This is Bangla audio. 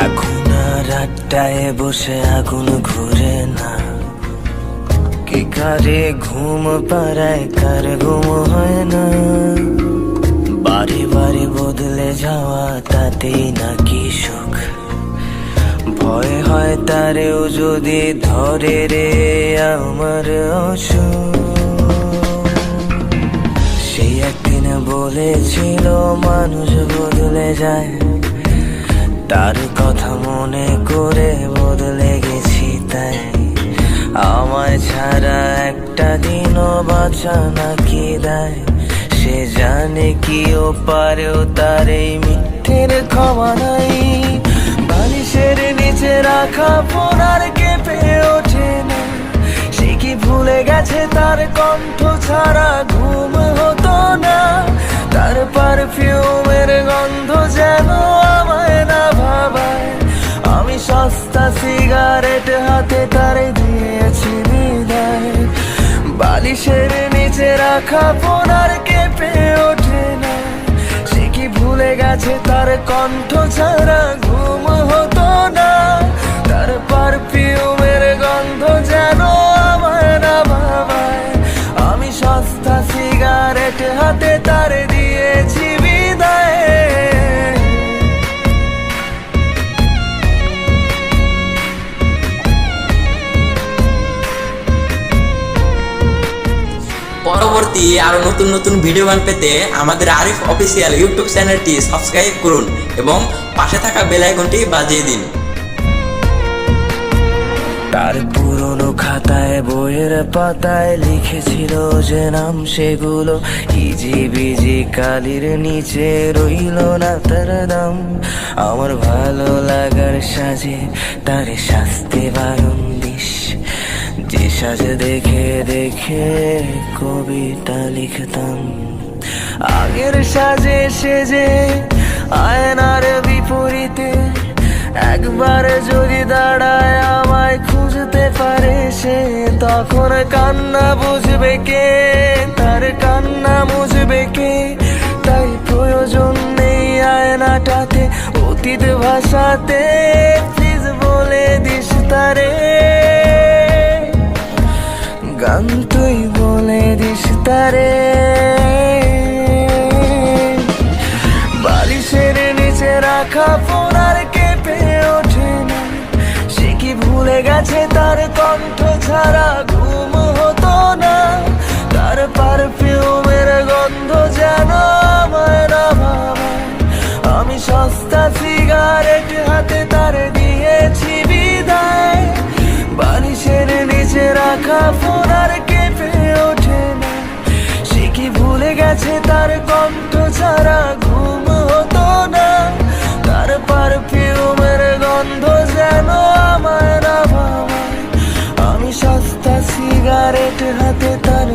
এখন আর আড্ডায় বসে আগুন ঘুরে না, কে কারে ঘুম পাড়ায় কার ঘুম হয় না। বারে বারে বদলে যাওয়া তাতেই নাকি সুখ, ভয় হয় তারেও যদি ধরে রে আমার অসুখ। সেই একদিন বলেছিল মানুষ বদলে যায়, তার কথা মনে করে বদলে গেছি তাই। আমায় ছাড়া একটা দিনও বাঁচা নাকি দেয়, সে জানে কি ও পারেও তার এই মিথ্যের ক্ষমা নাই। বালিশের নিচে রাখা ফোন আর কেঁপে ওঠে না, সে কি ভুলে গেছে তার কণ্ঠ ছাড়া ঘুম হতো না। তার পারফিউমের গন্ধ যেন আমায় না ভাবায়, আমি সস্তা সিগারেট হাতে তার দিয়েছি বিদায়। বালিশের নিচে রাখা ফোন আর কেঁপে ওঠে না, সে কি ভুলে গেছে তার কণ্ঠ ছাড়া ঘুম হতো না। তার পারফিউমের গন্ধ যেন আমায় না ভাবায়, আমি সস্তা সিগারেট হাতে তার দিয়েছি বিদায়। পরবর্তী আরো নতুন নতুন ভিডিও গান পেতে আমাদের আরিফ অফিসিয়াল ইউটিউব চ্যানেলটি সাবস্ক্রাইব করুন এবং পাশে থাকা বেল আইকনটি বাজিয়ে দিন। তার পুরনো খাতায় বইয়ের পাতায় লিখেছিল যে নাম, সেগুলো ইজি বিজি কালির নিচে রইল না তার দাম। আমার ভালো লাগার সাজে তার শাস্তি বারণ দিস, যে সাজে দেখে দেখে কবিতা লিখতাম। আগের সাজে সেজে আয়নার বিপরীতে একবার যদি দাঁড়ায় আমায় খুঁজতে পারে সে, তখন কান্না বুঝবে কে, তার কান্না মুছবে কে। তাই প্রয়োজন নেই আয়নাটাতে অতীত ভাষাতে, প্লিজ বলে দিস তারে গান, তুই বলে দিস তারে। বালিশের নিচে রাখা ফোন আর কেঁপে ওঠে না, সে কি ভুলে গেছে তার কণ্ঠ ছাড়া ঘুম হতো না। তার পারফিউমের গন্ধ যেন আমায় না ভাবায়, আমি সস্তা সিগারেট হাতে তার দিয়েছি বিদায়। বালিশের নিচে রাখা ফোন আর কেঁপে ওঠে না, সে কি ভুলে গেছে তার কণ্ঠ ছাড়া ঘুম হতো না। তার পারফিউমের গন্ধ যেন আমায় না ভাবায়, আমি সস্তা সিগারেট হাতে তার